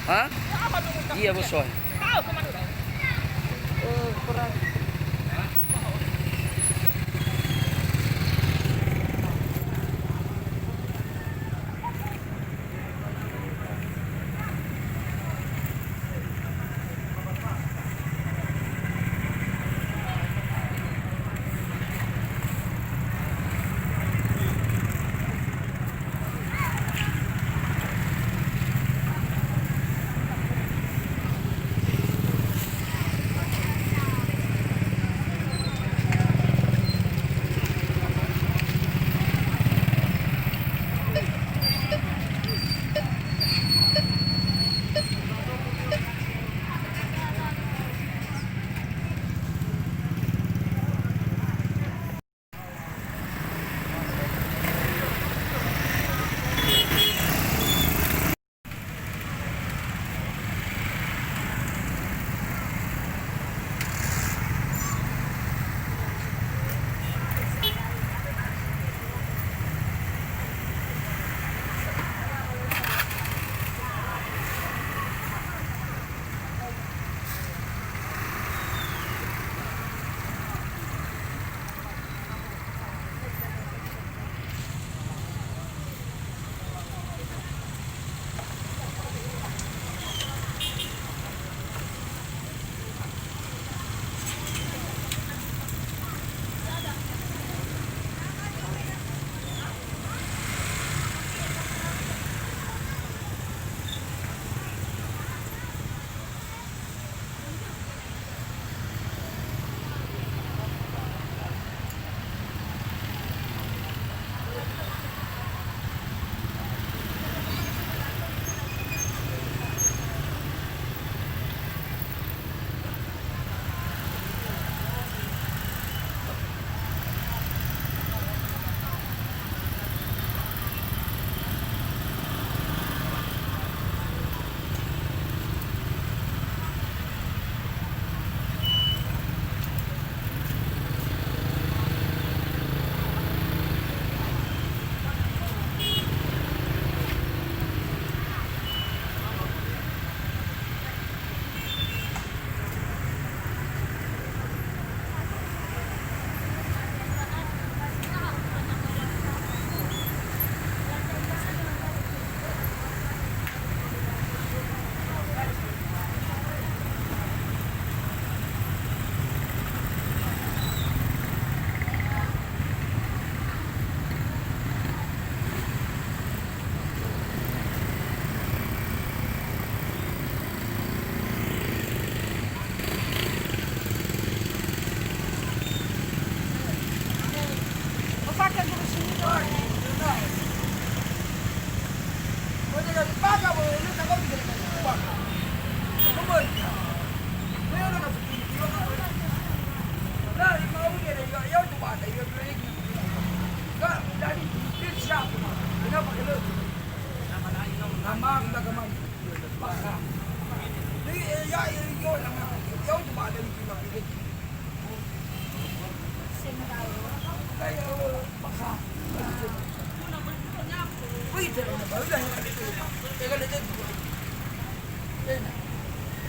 Hah? Iya bos soy. Kurang.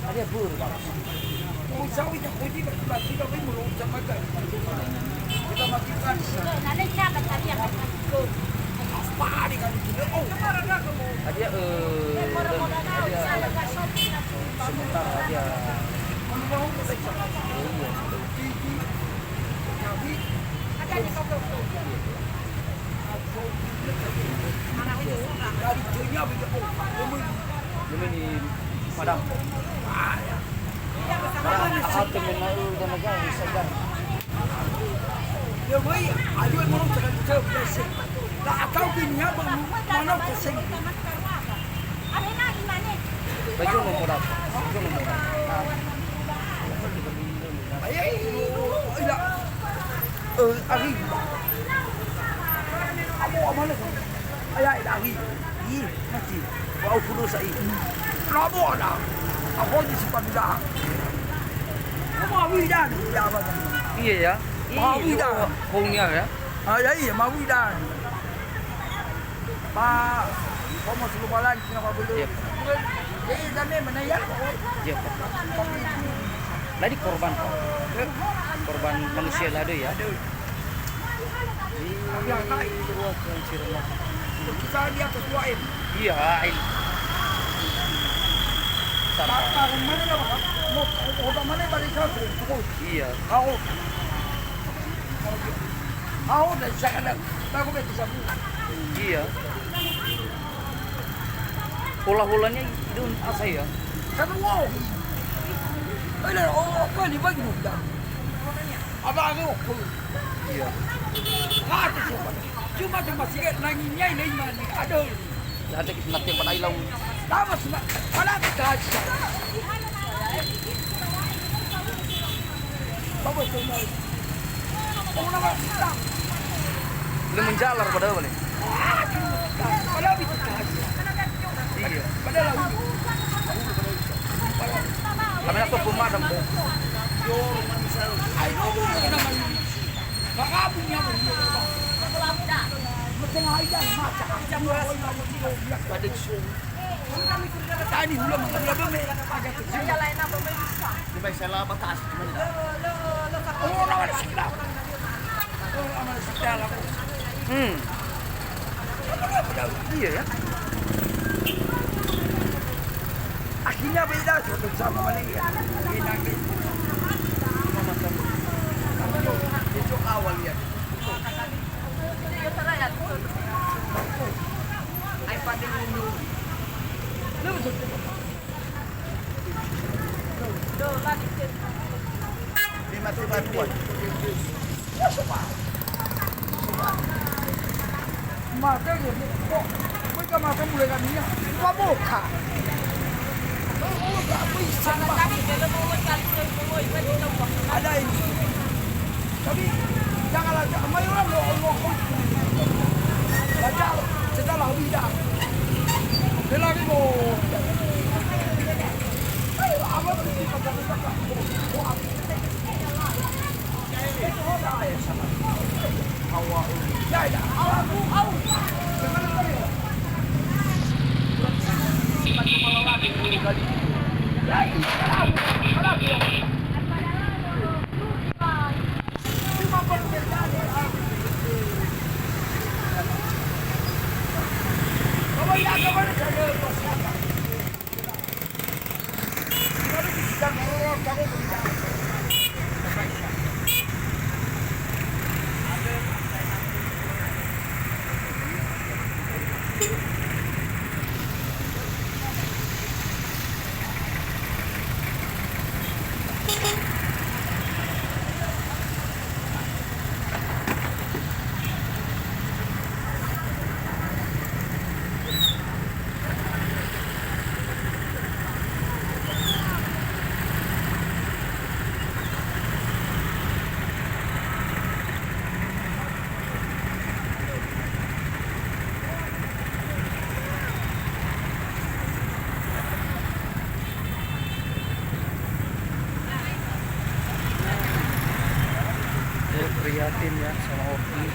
Ada bur. Usawi na pwede ba tiba ba mo sa magay. Kita makikan. Nanti siapa tadi yang Apa di kan kita? Oh, kemana nak kamu? Ada sebentar aja. Kamu mau ke sana? Iya. Tapi ada di kau mana itu dari dunia begitu. Ini di Padang. Satu menaruh dan lagi segar. Ya boy, ayo mau ke biasa. Lah kau punya bang mana ke sini? ada lagi mana Baju nomor apa? Baju nomor apa? Ay, ila. Ari. Amo amane ko. Ay ari. Mati. Wow puno sa Ramo na. Ako di si Panda. Mawidan ya ba? Iya ya. Mawidan. Hongnya ya. Ay mawidan. Pak, kau mau selumalan kenapa belum? Yep. Jadi kami menayar kok. Iya Pak. Lagi korban Pak. Korban manusia lado ya. Iya, naik. Kita dia ketuain. Iya, ain. Sama. Kau mana lah Pak? Mau orang mana balik satu? Iya. Kau dah saya aku betul sabu. Iya. Hula-hulanya itu asa ya. Satu wow. Ada apa ni bagi muda? Apa aku? Iya. Ada siapa? Cuma sikit nanginya ini mana? Ada. Ada kita nanti yang pada ilang. Lama semua. Mana kita aja. Bawa tu mai. Oh nama kita. Ini menjalar pada apa nih? Kalau kita aja. Iya. Padahal aku. Kami aku pemadam. Ayo nama ini. Baka punya punya. Tengah ikan macam macam orang Ada show. tadi hula mengajar mereka agak kecil. Di baik saya batas cuma ini. Oh, nama sekitar. Oh, nama sekitar aku. Iya ya. Akhirnya beda satu sama lagi. Enak ni. Itu awal ya. iPad dulu. Lima ribuan. Maka ya, kok mereka makan mulai kami ya, kamu kah? Ada ini. Tapi janganlah ramai orang Allah. Baca setelah bidang. Lagi mau. Apa berarti kata-kata? Awak. Ya. Aku. Prihatin ya sama Oki.